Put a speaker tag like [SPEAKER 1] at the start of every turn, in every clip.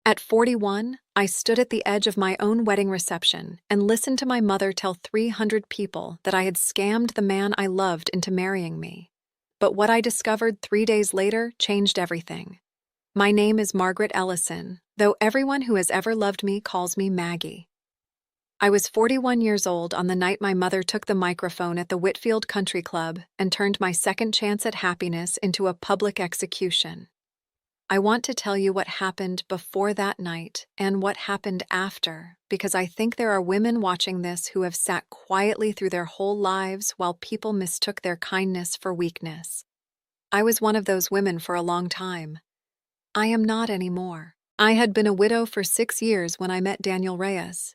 [SPEAKER 1] At 41, I stood at the edge of my own wedding reception and listened to my mother tell 300 people that I had scammed the man I loved into marrying me. But what I discovered 3 days later changed everything. My name is Margaret Ellison, though everyone who has ever loved me calls me Maggie. I was 41 years old on the night my mother took the microphone at the Whitfield Country Club and turned my second chance at happiness into a public execution. I want to tell you what happened before that night and what happened after, because I think there are women watching this who have sat quietly through their whole lives while people mistook their kindness for weakness. I was one of those women for a long time. I am not anymore. I had been a widow for 6 years when I met Daniel Reyes.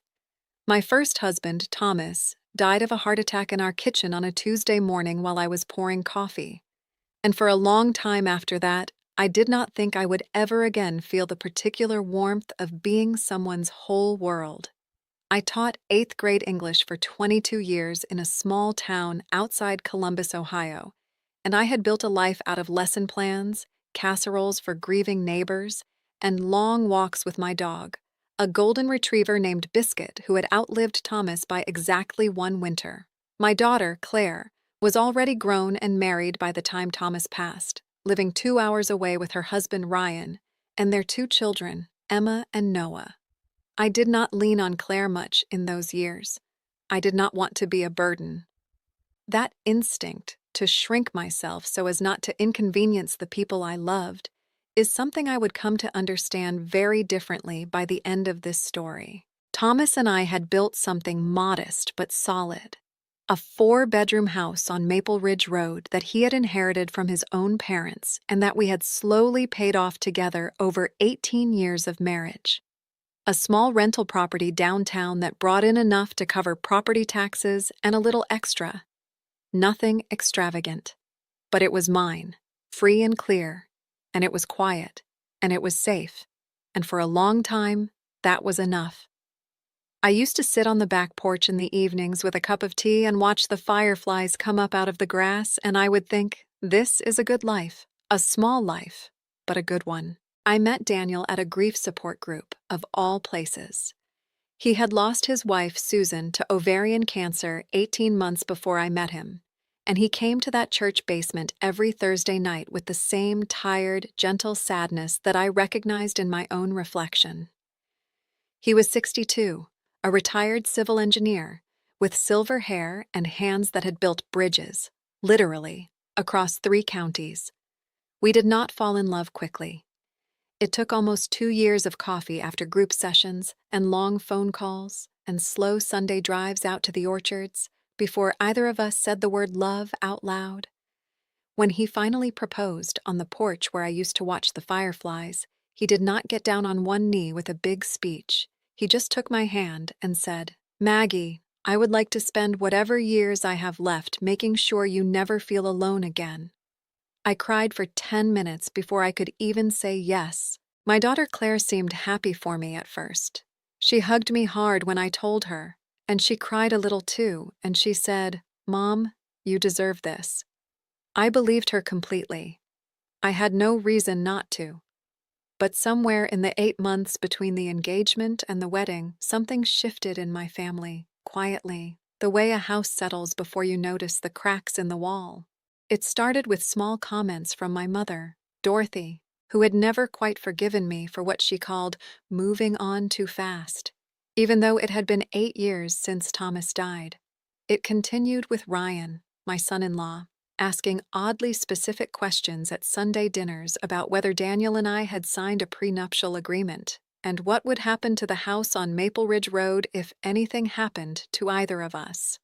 [SPEAKER 1] My first husband, Thomas, died of a heart attack in our kitchen on a Tuesday morning while I was pouring coffee. And for a long time after that, I did not think I would ever again feel the particular warmth of being someone's whole world. I taught 8th grade English for 22 years in a small town outside Columbus, Ohio, and I had built a life out of lesson plans, casseroles for grieving neighbors, and long walks with my dog, a golden retriever named Biscuit who had outlived Thomas by exactly 1 winter. My daughter, Claire, was already grown and married by the time Thomas passed, living 2 hours away with her husband Ryan and their 2 children, Emma and Noah. I did not lean on Claire much in those years. I did not want to be a burden. That instinct to shrink myself so as not to inconvenience the people I loved is something I would come to understand very differently by the end of this story. Thomas and I had built something modest but solid. A 4-bedroom house on Maple Ridge Road that he had inherited from his own parents and that we had slowly paid off together over 18 years of marriage. A small rental property downtown that brought in enough to cover property taxes and a little extra. Nothing extravagant. But it was mine, free and clear, and it was quiet, and it was safe, and for a long time, that was enough. I used to sit on the back porch in the evenings with a cup of tea and watch the fireflies come up out of the grass, and I would think, this is a good life, a small life, but a good one. I met Daniel at a grief support group, of all places. He had lost his wife, Susan, to ovarian cancer 18 months before I met him, and he came to that church basement every Thursday night with the same tired, gentle sadness that I recognized in my own reflection. He was 62, a retired civil engineer, with silver hair and hands that had built bridges, literally, across 3 counties. We did not fall in love quickly. It took almost 2 years of coffee after group sessions and long phone calls and slow Sunday drives out to the orchards before either of us said the word love out loud. When he finally proposed on the porch where I used to watch the fireflies, he did not get down on one knee with a big speech. He just took my hand and said, "Maggie, I would like to spend whatever years I have left making sure you never feel alone again." I cried for 10 minutes before I could even say yes. My daughter Claire seemed happy for me at first. She hugged me hard when I told her, and she cried a little too, and she said, "Mom, you deserve this." I believed her completely. I had no reason not to. But somewhere in the 8 months between the engagement and the wedding, something shifted in my family, quietly, the way a house settles before you notice the cracks in the wall. It started with small comments from my mother, Dorothy, who had never quite forgiven me for what she called moving on too fast, even though it had been 8 years since Thomas died. It continued with Ryan, my son-in-law, asking oddly specific questions at Sunday dinners about whether Daniel and I had signed a prenuptial agreement and what would happen to the house on Maple Ridge Road if anything happened to either of us.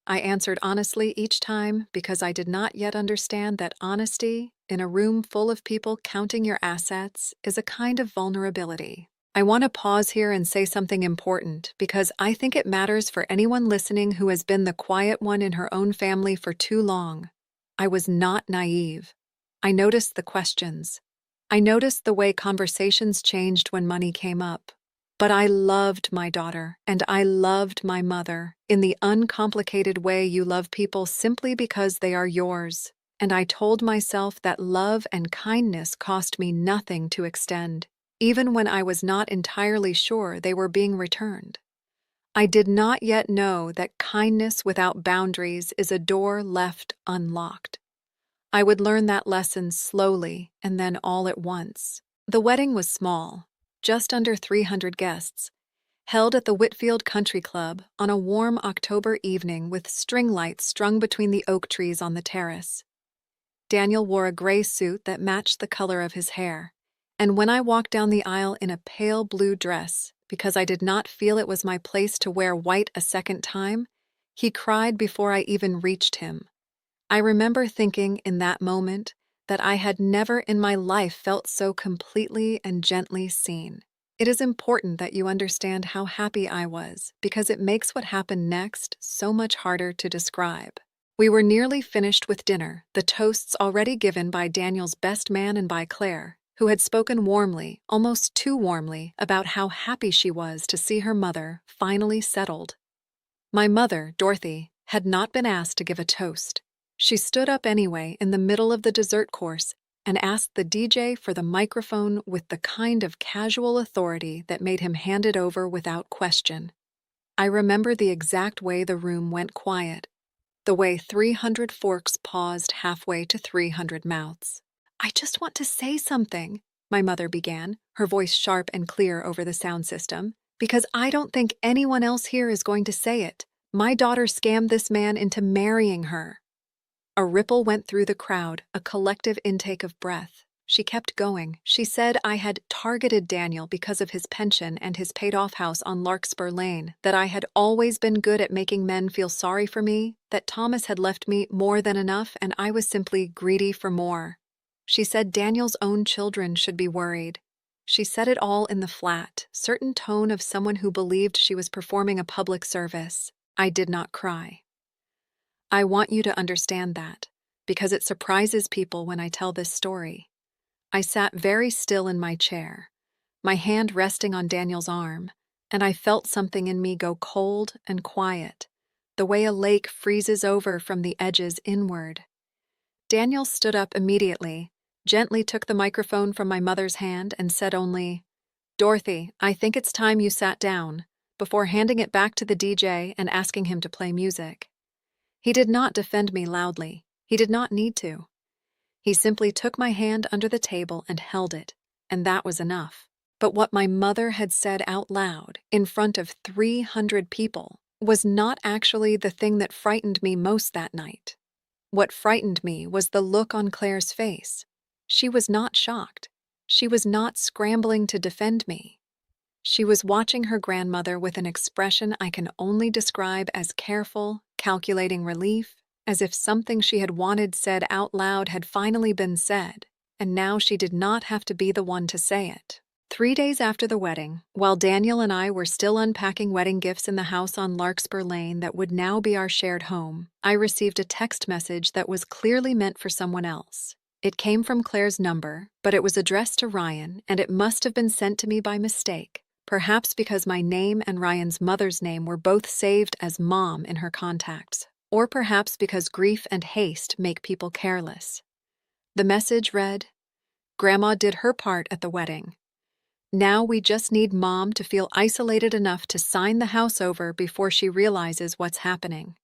[SPEAKER 1] I answered honestly each time because I did not yet understand that honesty, in a room full of people counting your assets, is a kind of vulnerability. I want to pause here and say something important because I think it matters for anyone listening who has been the quiet one in her own family for too long. I was not naive. I noticed the questions. I noticed the way conversations changed when money came up. But I loved my daughter, and I loved my mother, in the uncomplicated way you love people simply because they are yours. And I told myself that love and kindness cost me nothing to extend. even when I was not entirely sure they were being returned. I did not yet know that kindness without boundaries is a door left unlocked. I would learn that lesson slowly and then all at once. The wedding was small, just under 300 guests, held at the Whitfield Country Club on a warm October evening with string lights strung between the oak trees on the terrace. Daniel wore a gray suit that matched the color of his hair, and when I walked down the aisle in a pale blue dress, because I did not feel it was my place to wear white a second time, he cried before I even reached him. I remember thinking in that moment that I had never in my life felt so completely and gently seen. It is important that you understand how happy I was, because it makes what happened next so much harder to describe. We were nearly finished with dinner, the toasts already given by Daniel's best man and by Claire, who had spoken warmly, almost too warmly, about how happy she was to see her mother finally settled. My mother, Dorothy, had not been asked to give a toast. She stood up anyway in the middle of the dessert course and asked the DJ for the microphone with the kind of casual authority that made him hand it over without question. I remember the exact way the room went quiet, the way 300 forks paused halfway to 300 mouths. "I just want to say something," my mother began, her voice sharp and clear over the sound system, "because I don't think anyone else here is going to say it. My daughter scammed this man into marrying her." A ripple went through the crowd, a collective intake of breath. She kept going. She said I had targeted Daniel because of his pension and his paid-off house on Larkspur Lane, that I had always been good at making men feel sorry for me, that Thomas had left me more than enough and I was simply greedy for more. She said Daniel's own children should be worried. She said it all in the flat, certain tone of someone who believed she was performing a public service. I did not cry. I want you to understand that, because it surprises people when I tell this story. I sat very still in my chair, my hand resting on Daniel's arm, and I felt something in me go cold and quiet, the way a lake freezes over from the edges inward. Daniel stood up immediately, gently took the microphone from my mother's hand and said only, "Dorothy, I think it's time you sat down," before handing it back to the DJ and asking him to play music. He did not defend me loudly. He did not need to. He simply took my hand under the table and held it, and that was enough. But what my mother had said out loud, in front of 300 people, was not actually the thing that frightened me most that night. What frightened me was the look on Claire's face. She was not shocked. She was not scrambling to defend me. She was watching her grandmother with an expression I can only describe as careful, calculating relief, as if something she had wanted said out loud had finally been said, and now she did not have to be the one to say it. 3 days after the wedding, while Daniel and I were still unpacking wedding gifts in the house on Larkspur Lane that would now be our shared home, I received a text message that was clearly meant for someone else. It came from Claire's number, but it was addressed to Ryan, and it must have been sent to me by mistake, perhaps because my name and Ryan's mother's name were both saved as Mom in her contacts, or perhaps because grief and haste make people careless. The message read, "Grandma did her part at the wedding. Now we just need Mom to feel isolated enough to sign the house over before she realizes what's happening.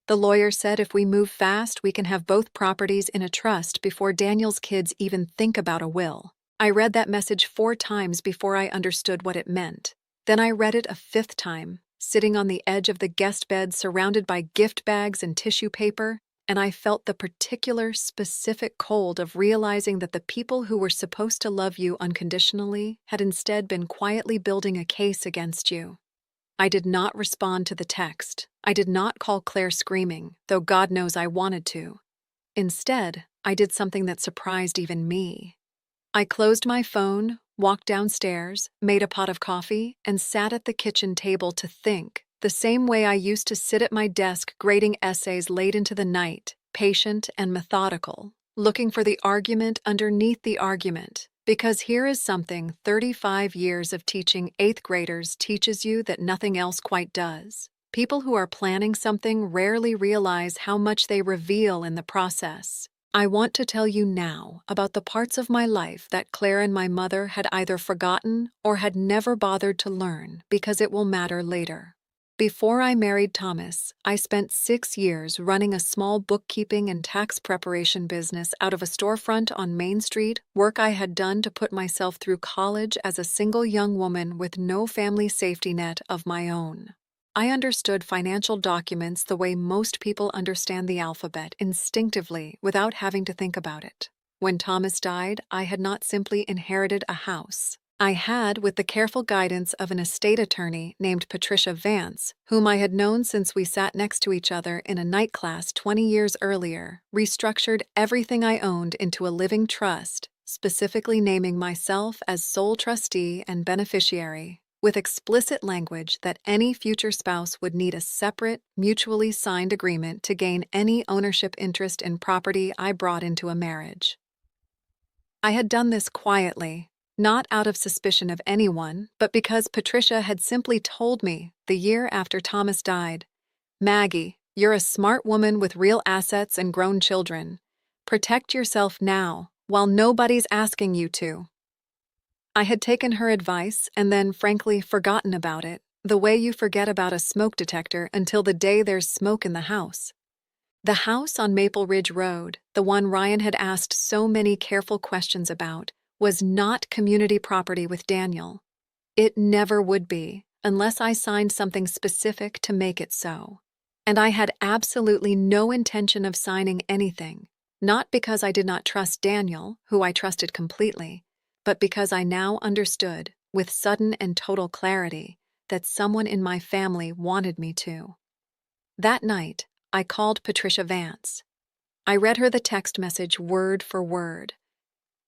[SPEAKER 1] The lawyer said if we move fast, we can have both properties in a trust before Daniel's kids even think about a will." I read that message 4 times before I understood what it meant. Then I read it a 5th time, sitting on the edge of the guest bed surrounded by gift bags and tissue paper, and I felt the particular, specific cold of realizing that the people who were supposed to love you unconditionally had instead been quietly building a case against you. I did not respond to the text. I did not call Claire screaming, though God knows I wanted to. Instead, I did something that surprised even me. I closed my phone, walked downstairs, made a pot of coffee, and sat at the kitchen table to think, the same way I used to sit at my desk grading essays late into the night, patient and methodical, looking for the argument underneath the argument. Because here is something 35 years of teaching 8th graders teaches you that nothing else quite does. People who are planning something rarely realize how much they reveal in the process. I want to tell you now about the parts of my life that Claire and my mother had either forgotten or had never bothered to learn because it will matter later. Before I married Thomas, I spent 6 years running a small bookkeeping and tax preparation business out of a storefront on Main Street, work I had done to put myself through college as a single young woman with no family safety net of my own. I understood financial documents the way most people understand the alphabet, instinctively, without having to think about it. When Thomas died, I had not simply inherited a house. I had, with the careful guidance of an estate attorney named Patricia Vance, whom I had known since we sat next to each other in a night class 20 years earlier, restructured everything I owned into a living trust, specifically naming myself as sole trustee and beneficiary, with explicit language that any future spouse would need a separate, mutually signed agreement to gain any ownership interest in property I brought into a marriage. I had done this quietly, not out of suspicion of anyone, but because Patricia had simply told me, the year after Thomas died, "Maggie, you're a smart woman with real assets and grown children. Protect yourself now, while nobody's asking you to." I had taken her advice and then, frankly, forgotten about it, the way you forget about a smoke detector until the day there's smoke in the house. The house on Maple Ridge Road, the one Ryan had asked so many careful questions about, was not community property with Daniel. It never would be, unless I signed something specific to make it so. And I had absolutely no intention of signing anything, not because I did not trust Daniel, who I trusted completely, but because I now understood, with sudden and total clarity, that someone in my family wanted me to. That night, I called Patricia Vance. I read her the text message word for word.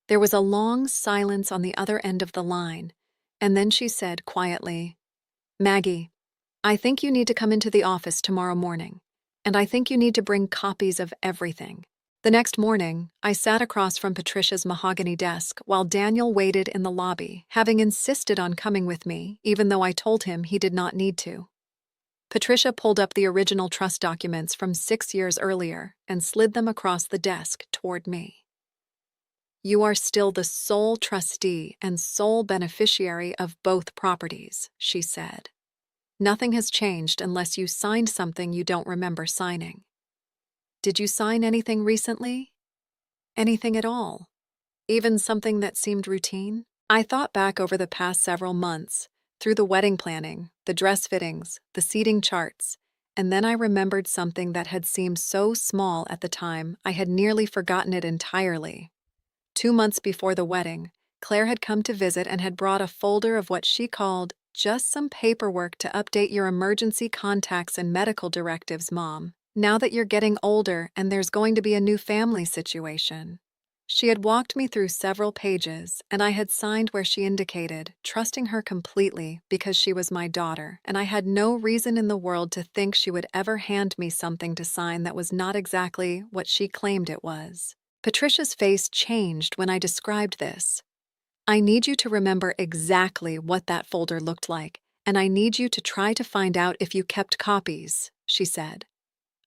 [SPEAKER 1] There was a long silence on the other end of the line, and then she said quietly, "Maggie, I think you need to come into the office tomorrow morning, and I think you need to bring copies of everything." The next morning, I sat across from Patricia's mahogany desk while Daniel waited in the lobby, having insisted on coming with me, even though I told him he did not need to. Patricia pulled up the original trust documents from 6 years earlier and slid them across the desk toward me. "You are still the sole trustee and sole beneficiary of both properties," she said. "Nothing has changed unless you signed something you don't remember signing. Did you sign anything recently? Anything at all? Even something that seemed routine?" I thought back over the past several months, through the wedding planning, the dress fittings, the seating charts, and then I remembered something that had seemed so small at the time I had nearly forgotten it entirely. 2 months before the wedding, Claire had come to visit and had brought a folder of what she called just some paperwork to update your emergency contacts and medical directives, Mom, now that you're getting older and there's going to be a new family situation. She had walked me through several pages, and I had signed where she indicated, trusting her completely because she was my daughter, and I had no reason in the world to think she would ever hand me something to sign that was not exactly what she claimed it was. Patricia's face changed when I described this. "I need you to remember exactly what that folder looked like, and I need you to try to find out if you kept copies," she said.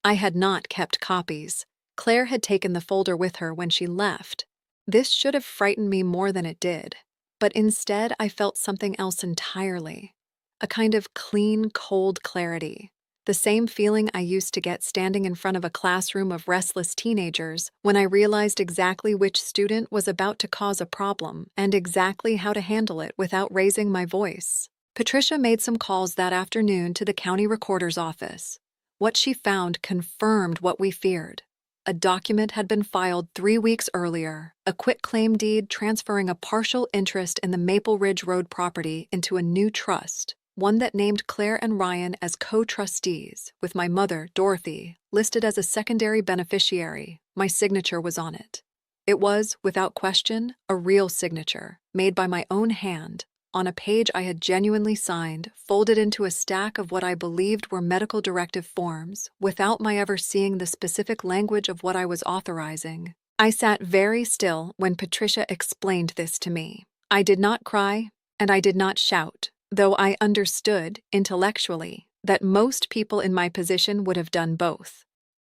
[SPEAKER 1] I had not kept copies. Claire had taken the folder with her when she left. This should have frightened me more than it did, but instead I felt something else entirely. A kind of clean, cold clarity. The same feeling I used to get standing in front of a classroom of restless teenagers when I realized exactly which student was about to cause a problem and exactly how to handle it without raising my voice. Patricia made some calls that afternoon to the county recorder's office. What she found confirmed what we feared. A document had been filed 3 weeks earlier, a quitclaim deed transferring a partial interest in the Maple Ridge Road property into a new trust, one that named Claire and Ryan as co-trustees, with my mother, Dorothy, listed as a secondary beneficiary. My signature was on it. It was, without question, a real signature, made by my own hand, on a page I had genuinely signed, folded into a stack of what I believed were medical directive forms, without my ever seeing the specific language of what I was authorizing. I sat very still when Patricia explained this to me. I did not cry, and I did not shout, though I understood, intellectually, that most people in my position would have done both.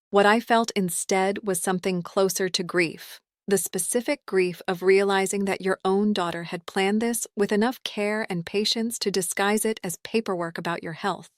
[SPEAKER 1] What I felt instead was something closer to grief. The specific grief of realizing that your own daughter had planned this with enough care and patience to disguise it as paperwork about your health.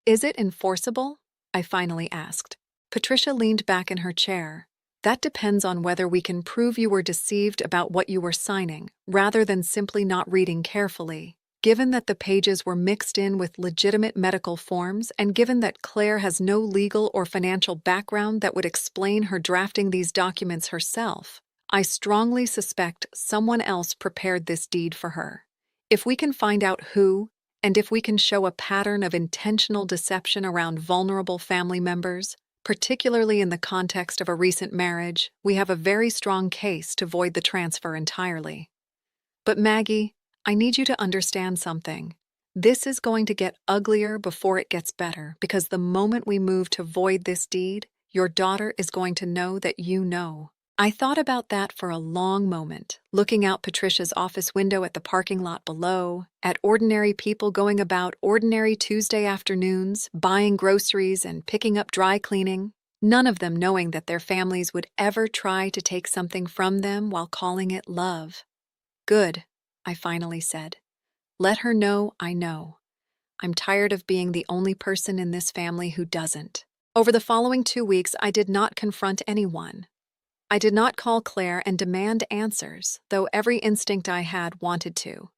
[SPEAKER 1] Is it enforceable? I finally asked. Patricia leaned back in her chair. That depends on whether we can prove you were deceived about what you were signing, rather than simply not reading carefully. Given that the pages were mixed in with legitimate medical forms, and given that Claire has no legal or financial background that would explain her drafting these documents herself, I strongly suspect someone else prepared this deed for her. If we can find out who, and if we can show a pattern of intentional deception around vulnerable family members, particularly in the context of a recent marriage, we have a very strong case to void the transfer entirely. But Maggie, I need you to understand something. This is going to get uglier before it gets better, because the moment we move to void this deed, your daughter is going to know that you know. I thought about that for a long moment, looking out Patricia's office window at the parking lot below, at ordinary people going about ordinary Tuesday afternoons, buying groceries and picking up dry cleaning, none of them knowing that their families would ever try to take something from them while calling it love. Good, I finally said. Let her know I know. I'm tired of being the only person in this family who doesn't. Over the following 2 weeks, I did not confront anyone. I did not call Claire and demand answers, though every instinct I had wanted to.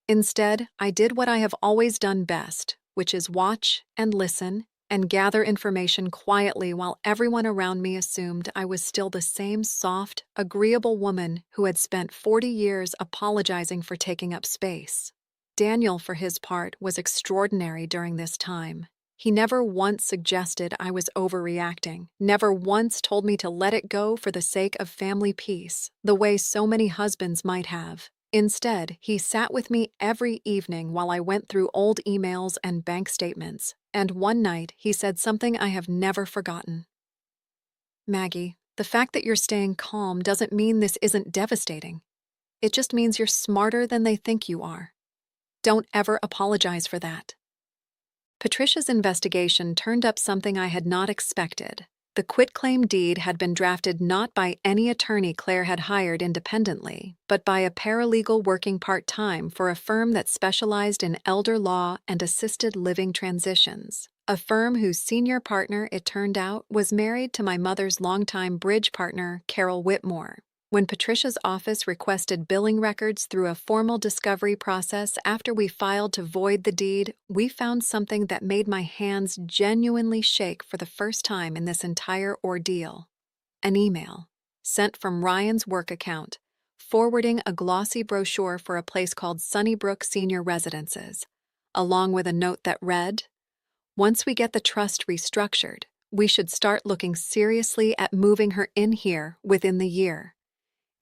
[SPEAKER 1] Instead, I did what I have always done best, which is watch and listen and gather information quietly while everyone around me assumed I was still the same soft, agreeable woman who had spent 40 years apologizing for taking up space. Daniel, for his part, was extraordinary during this time. He never once suggested I was overreacting, never once told me to let it go for the sake of family peace, the way so many husbands might have. Instead, he sat with me every evening while I went through old emails and bank statements, and one night he said something I have never forgotten. Maggie, the fact that you're staying calm doesn't mean this isn't devastating. It just means you're smarter than they think you are. Don't ever apologize for that. Patricia's investigation turned up something I had not expected. The quitclaim deed had been drafted not by any attorney Claire had hired independently, but by a paralegal working part-time for a firm that specialized in elder law and assisted living transitions. A firm whose senior partner, it turned out, was married to my mother's longtime bridge partner, Carol Whitmore. When Patricia's office requested billing records through a formal discovery process after we filed to void the deed, we found something that made my hands genuinely shake for the first time in this entire ordeal. An email, sent from Ryan's work account, forwarding a glossy brochure for a place called Sunnybrook Senior Residences, along with a note that read, "Once we get the trust restructured, we should start looking seriously at moving her in here within the year.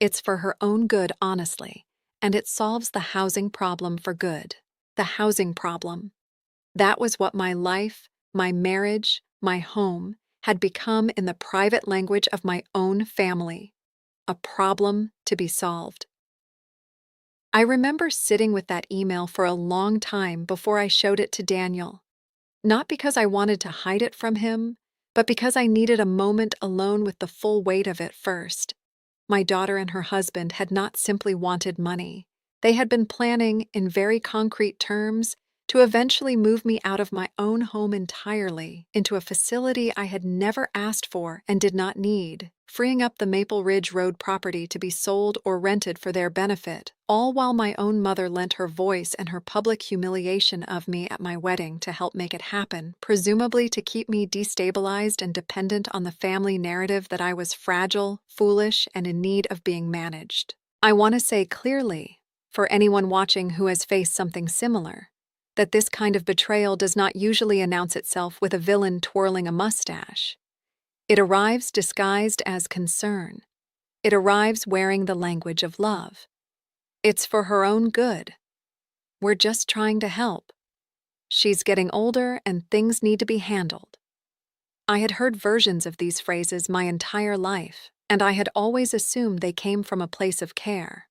[SPEAKER 1] It's for her own good, honestly, and it solves the housing problem for good." The housing problem. That was what my life, my marriage, my home had become in the private language of my own family. A problem to be solved. I remember sitting with that email for a long time before I showed it to Daniel. Not because I wanted to hide it from him, but because I needed a moment alone with the full weight of it first. My daughter and her husband had not simply wanted money. They had been planning, in very concrete terms, to eventually move me out of my own home entirely into a facility I had never asked for and did not need, freeing up the Maple Ridge Road property to be sold or rented for their benefit, all while my own mother lent her voice and her public humiliation of me at my wedding to help make it happen, presumably to keep me destabilized and dependent on the family narrative that I was fragile, foolish, and in need of being managed. I want to say clearly, for anyone watching who has faced something similar, that this kind of betrayal does not usually announce itself with a villain twirling a mustache. It arrives disguised as concern. It arrives wearing the language of love. It's for her own good. We're just trying to help. She's getting older and things need to be handled. I had heard versions of these phrases my entire life, and I had always assumed they came from a place of care.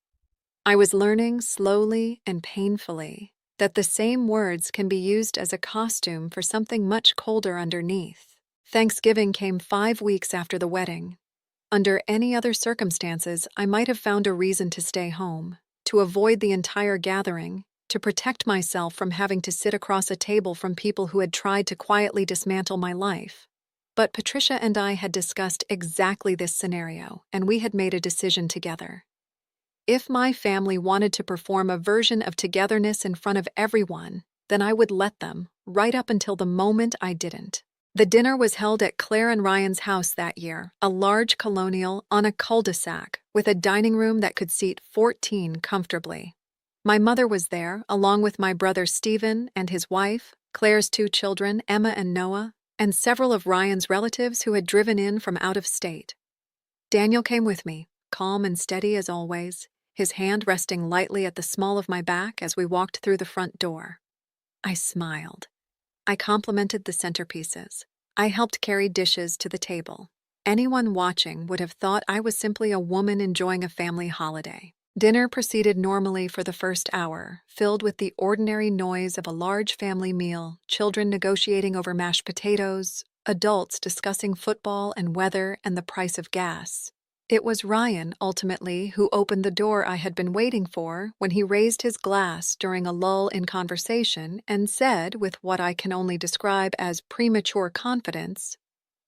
[SPEAKER 1] I was learning slowly and painfully that the same words can be used as a costume for something much colder underneath: Thanksgiving came 5 weeks after the wedding. Under any other circumstances, I might have found a reason to stay home, to avoid the entire gathering, to protect myself from having to sit across a table from people who had tried to quietly dismantle my life. But Patricia and I had discussed exactly this scenario, and we had made a decision together. If my family wanted to perform a version of togetherness in front of everyone, then I would let them, right up until the moment I didn't. The dinner was held at Claire and Ryan's house that year, a large colonial on a cul-de-sac, with a dining room that could seat 14 comfortably. My mother was there, along with my brother Stephen and his wife, Claire's 2 children, Emma and Noah, and several of Ryan's relatives who had driven in from out of state. Daniel came with me, calm and steady as always, his hand resting lightly at the small of my back as we walked through the front door. I smiled. I complimented the centerpieces. I helped carry dishes to the table. Anyone watching would have thought I was simply a woman enjoying a family holiday. Dinner proceeded normally for the first hour, filled with the ordinary noise of a large family meal, children negotiating over mashed potatoes, adults discussing football and weather and the price of gas. It was Ryan, ultimately, who opened the door I had been waiting for when he raised his glass during a lull in conversation and said, with what I can only describe as premature confidence,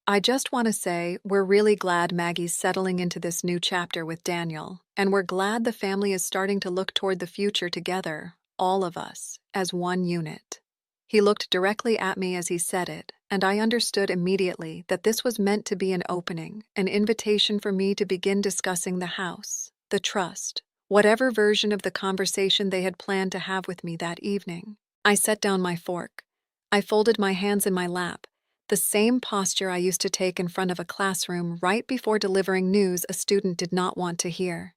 [SPEAKER 1] "I just want to say we're really glad Maggie's settling into this new chapter with Daniel, and we're glad the family is starting to look toward the future together, all of us, as one unit." He looked directly at me as he said it, and I understood immediately that this was meant to be an opening, an invitation for me to begin discussing the house, the trust, whatever version of the conversation they had planned to have with me that evening. I set down my fork. I folded my hands in my lap, the same posture I used to take in front of a classroom right before delivering news a student did not want to hear.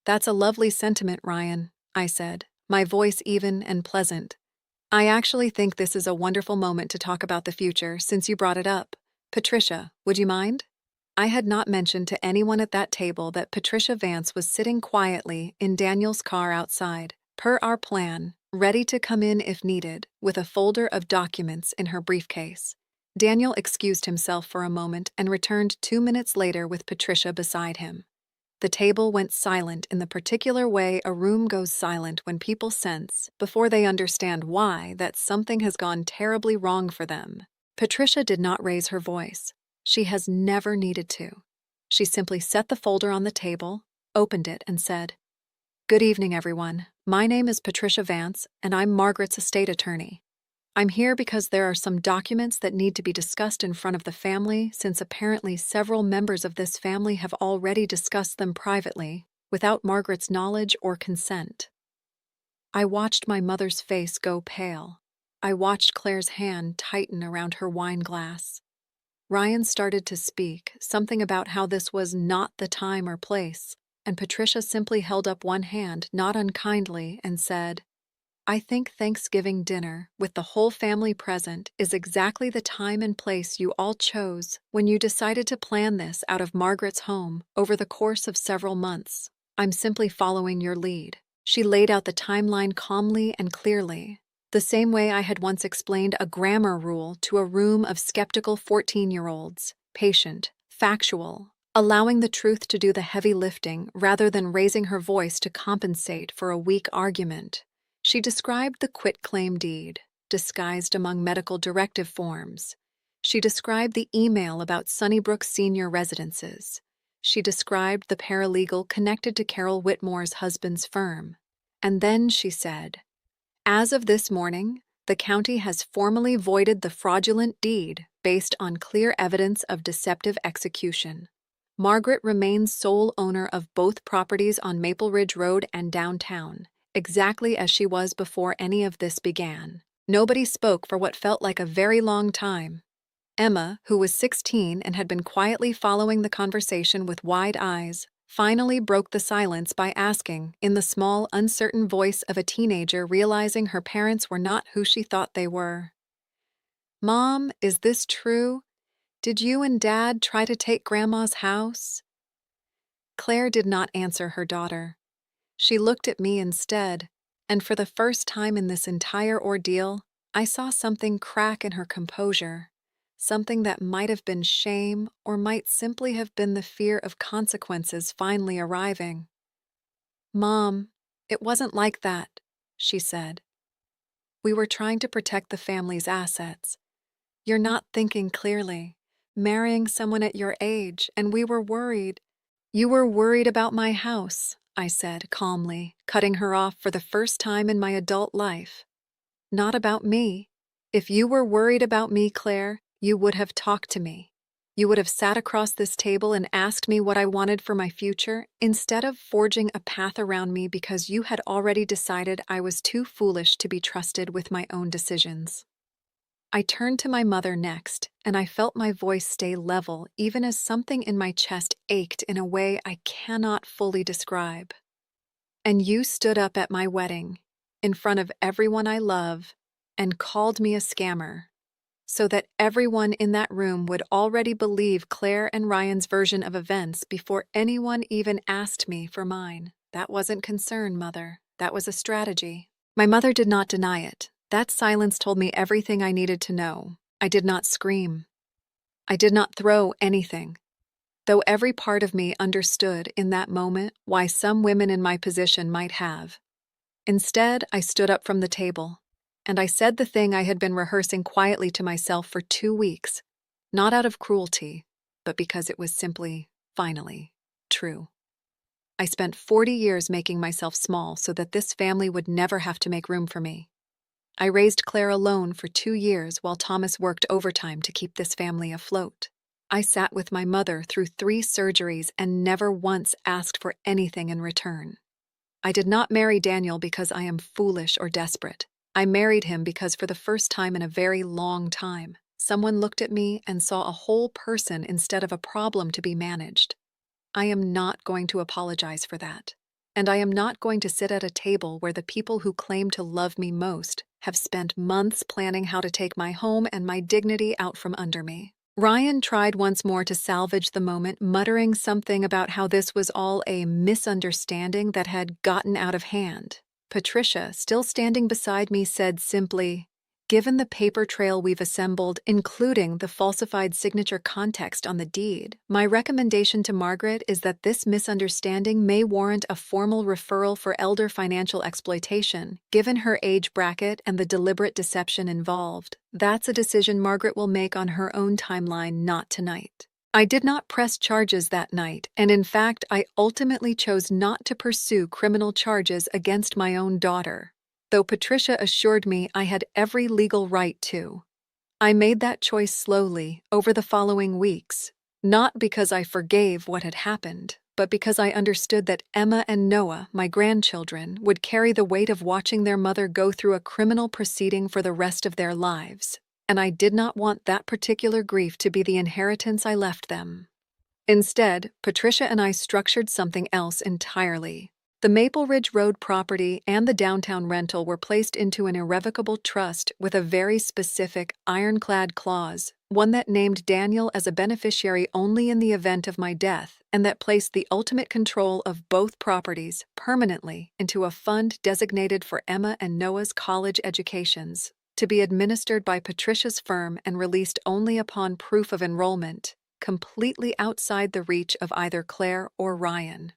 [SPEAKER 1] "That's a lovely sentiment, Ryan," I said, my voice even and pleasant. "I actually think this is a wonderful moment to talk about the future since you brought it up. Patricia, would you mind?" I had not mentioned to anyone at that table that Patricia Vance was sitting quietly in Daniel's car outside, per our plan, ready to come in if needed, with a folder of documents in her briefcase. Daniel excused himself for a moment and returned 2 minutes later with Patricia beside him. The table went silent in the particular way a room goes silent when people sense, before they understand why, that something has gone terribly wrong for them. Patricia did not raise her voice. She has never needed to. She simply set the folder on the table, opened it, and said, "Good evening, everyone. My name is Patricia Vance, and I'm Margaret's estate attorney. I'm here because there are some documents that need to be discussed in front of the family, since apparently several members of this family have already discussed them privately, without Margaret's knowledge or consent." I watched my mother's face go pale. I watched Claire's hand tighten around her wine glass. Ryan started to speak, something about how this was not the time or place, and Patricia simply held up one hand, not unkindly, and said, "I think Thanksgiving dinner, with the whole family present, is exactly the time and place you all chose when you decided to plan this out of Margaret's home over the course of several months. I'm simply following your lead." She laid out the timeline calmly and clearly, the same way I had once explained a grammar rule to a room of skeptical 14-year-olds, patient, factual, allowing the truth to do the heavy lifting rather than raising her voice to compensate for a weak argument. She described the quitclaim deed, disguised among medical directive forms. She described the email about Sunnybrook senior residences. She described the paralegal connected to Carol Whitmore's husband's firm. And then she said, "As of this morning, the county has formally voided the fraudulent deed based on clear evidence of deceptive execution. Margaret remains sole owner of both properties on Maple Ridge Road and downtown, exactly as she was before any of this began." Nobody spoke for what felt like a very long time. Emma, who was 16 and had been quietly following the conversation with wide eyes, finally broke the silence by asking, in the small, uncertain voice of a teenager realizing her parents were not who she thought they were, "Mom, is this true? Did you and Dad try to take Grandma's house?" Claire did not answer her daughter. She looked at me instead, and for the first time in this entire ordeal, I saw something crack in her composure, something that might have been shame or might simply have been the fear of consequences finally arriving. "Mom, it wasn't like that," she said. "We were trying to protect the family's assets. You're not thinking clearly. Marrying someone at your age, and we were worried." "You were worried about my house," I said calmly, cutting her off for the first time in my adult life. "Not about me. If you were worried about me, Claire, you would have talked to me. You would have sat across this table and asked me what I wanted for my future, instead of forging a path around me because you had already decided I was too foolish to be trusted with my own decisions." I turned to my mother next, and I felt my voice stay level even as something in my chest ached in a way I cannot fully describe. "And you stood up at my wedding, in front of everyone I love, and called me a scammer, so that everyone in that room would already believe Claire and Ryan's version of events before anyone even asked me for mine. That wasn't concern, Mother. That was a strategy." My mother did not deny it. That silence told me everything I needed to know. I did not scream. I did not throw anything, though every part of me understood in that moment why some women in my position might have. Instead, I stood up from the table, and I said the thing I had been rehearsing quietly to myself for 2 weeks, not out of cruelty, but because it was simply, finally, true. I spent 40 years making myself small so that this family would never have to make room for me. I raised Claire alone for 2 years while Thomas worked overtime to keep this family afloat. I sat with my mother through 3 surgeries and never once asked for anything in return. I did not marry Daniel because I am foolish or desperate. I married him because for the first time in a very long time, someone looked at me and saw a whole person instead of a problem to be managed. I am not going to apologize for that. And I am not going to sit at a table where the people who claim to love me most have spent months planning how to take my home and my dignity out from under me. Ryan tried once more to salvage the moment, muttering something about how this was all a misunderstanding that had gotten out of hand. Patricia, still standing beside me, said simply, "Given the paper trail we've assembled, including the falsified signature context on the deed, my recommendation to Margaret is that this misunderstanding may warrant a formal referral for elder financial exploitation, given her age bracket and the deliberate deception involved. That's a decision Margaret will make on her own timeline, not tonight." I did not press charges that night, and in fact, I ultimately chose not to pursue criminal charges against my own daughter, though Patricia assured me I had every legal right to. I made that choice slowly over the following weeks, not because I forgave what had happened, but because I understood that Emma and Noah, my grandchildren, would carry the weight of watching their mother go through a criminal proceeding for the rest of their lives, and I did not want that particular grief to be the inheritance I left them. Instead, Patricia and I structured something else entirely. The Maple Ridge Road property and the downtown rental were placed into an irrevocable trust with a very specific, ironclad clause, one that named Daniel as a beneficiary only in the event of my death, and that placed the ultimate control of both properties permanently into a fund designated for Emma and Noah's college educations, to be administered by Patricia's firm and released only upon proof of enrollment, completely outside the reach of either Claire or Ryan.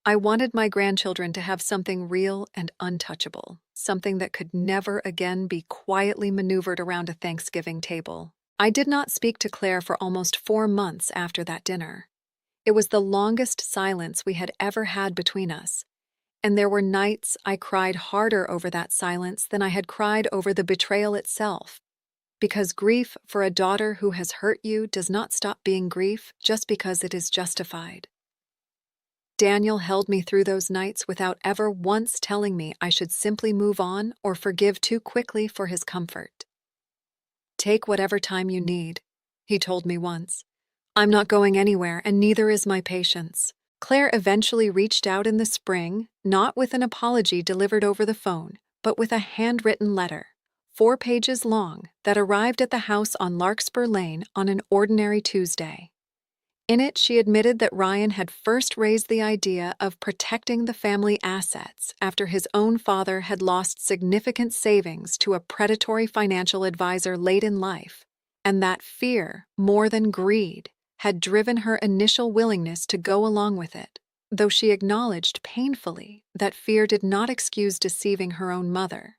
[SPEAKER 1] I wanted my grandchildren to have something real and untouchable, something that could never again be quietly maneuvered around a Thanksgiving table. I did not speak to Claire for almost 4 months after that dinner. It was the longest silence we had ever had between us, and there were nights I cried harder over that silence than I had cried over the betrayal itself, because grief for a daughter who has hurt you does not stop being grief just because it is justified. Daniel held me through those nights without ever once telling me I should simply move on or forgive too quickly for his comfort. "Take whatever time you need," he told me once. "I'm not going anywhere, and neither is my patience." Claire eventually reached out in the spring, not with an apology delivered over the phone, but with a handwritten letter, 4 pages long, that arrived at the house on Larkspur Lane on an ordinary Tuesday. In it, she admitted that Ryan had first raised the idea of protecting the family assets after his own father had lost significant savings to a predatory financial advisor late in life, And that fear, more than greed, had driven her initial willingness to go along with it, though she acknowledged painfully that fear did not excuse deceiving her own mother.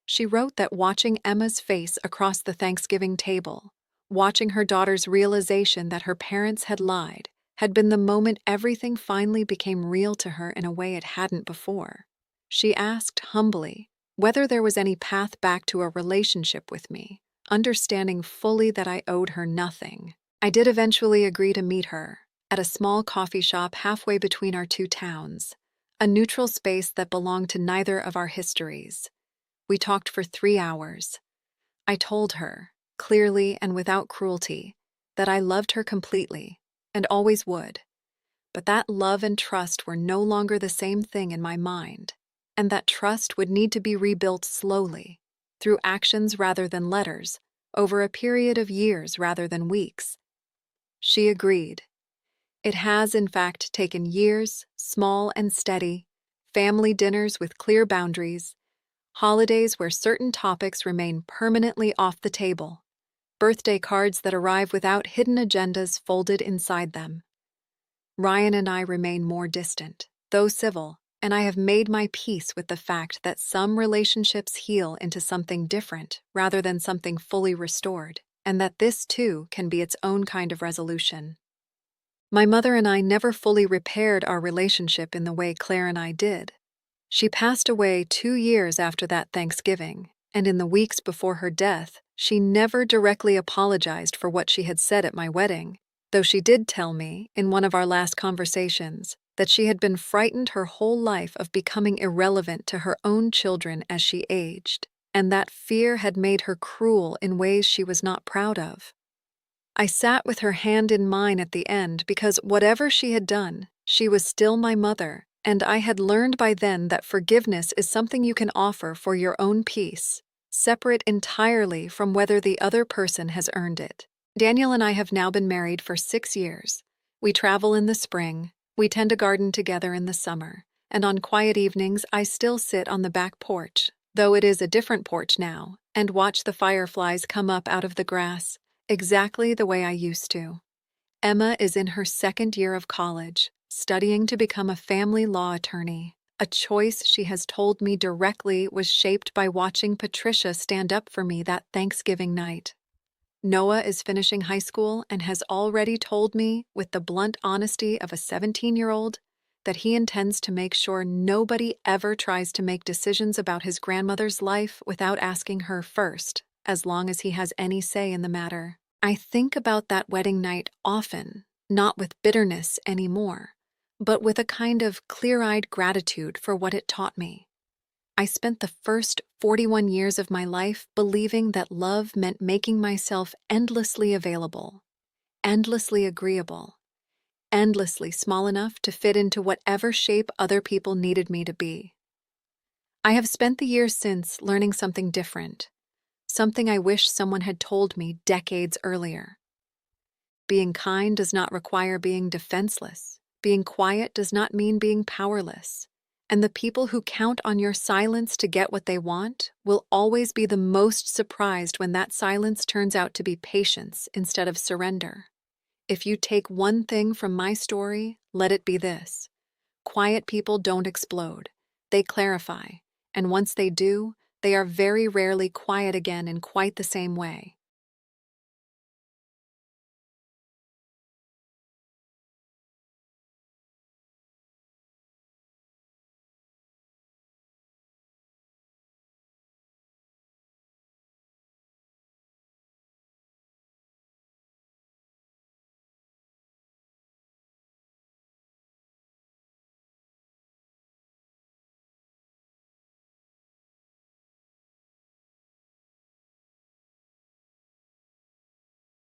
[SPEAKER 1] She wrote that watching Emma's face across the Thanksgiving table, watching her daughter's realization that her parents had lied, had been the moment everything finally became real to her in a way it hadn't before. She asked humbly whether there was any path back to a relationship with me, understanding fully that I owed her nothing. I did eventually agree to meet her at a small coffee shop halfway between our two towns, a neutral space that belonged to neither of our histories. We talked for 3 hours. I told her, clearly and without cruelty, that I loved her completely, and always would. But that love and trust were no longer the same thing in my mind, and that trust would need to be rebuilt slowly, through actions rather than letters, over a period of years rather than weeks. She agreed. It has, in fact, taken years, small and steady, family dinners with clear boundaries, holidays where certain topics remain permanently off the table, birthday cards that arrive without hidden agendas folded inside them. Ryan and I remain more distant, though civil, and I have made my peace with the fact that some relationships heal into something different rather than something fully restored, and that this, too, can be its own kind of resolution. My mother and I never fully repaired our relationship in the way Claire and I did. She passed away 2 years after that Thanksgiving, and in the weeks before her death, she never directly apologized for what she had said at my wedding, though she did tell me, in one of our last conversations, that she had been frightened her whole life of becoming irrelevant to her own children as she aged, and that fear had made her cruel in ways she was not proud of. I sat with her hand in mine at the end because whatever she had done, she was still my mother, and I had learned by then that forgiveness is something you can offer for your own peace, separate entirely from whether the other person has earned it. Daniel and I have now been married for 6 years. We travel in the spring, we tend a garden together in the summer, and on quiet evenings I still sit on the back porch, though it is a different porch now, and watch the fireflies come up out of the grass, exactly the way I used to. Emma is in her 2nd year of college, studying to become a family law attorney, a choice she has told me directly was shaped by watching Patricia stand up for me that Thanksgiving night. Noah is finishing high school and has already told me, with the blunt honesty of a 17-year-old, that he intends to make sure nobody ever tries to make decisions about his grandmother's life without asking her first, as long as he has any say in the matter. I think about that wedding night often, not with bitterness anymore, but with a kind of clear-eyed gratitude for what it taught me. I spent the first 41 years of my life believing that love meant making myself endlessly available, endlessly agreeable, endlessly small enough to fit into whatever shape other people needed me to be. I have spent the years since learning something different, something I wish someone had told me decades earlier. Being kind does not require being defenseless. Being quiet does not mean being powerless. And the people who count on your silence to get what they want will always be the most surprised when that silence turns out to be patience instead of surrender. If you take one thing from my story, let it be this. Quiet people don't explode. They clarify. And once they do, they are very rarely quiet again in quite the same way.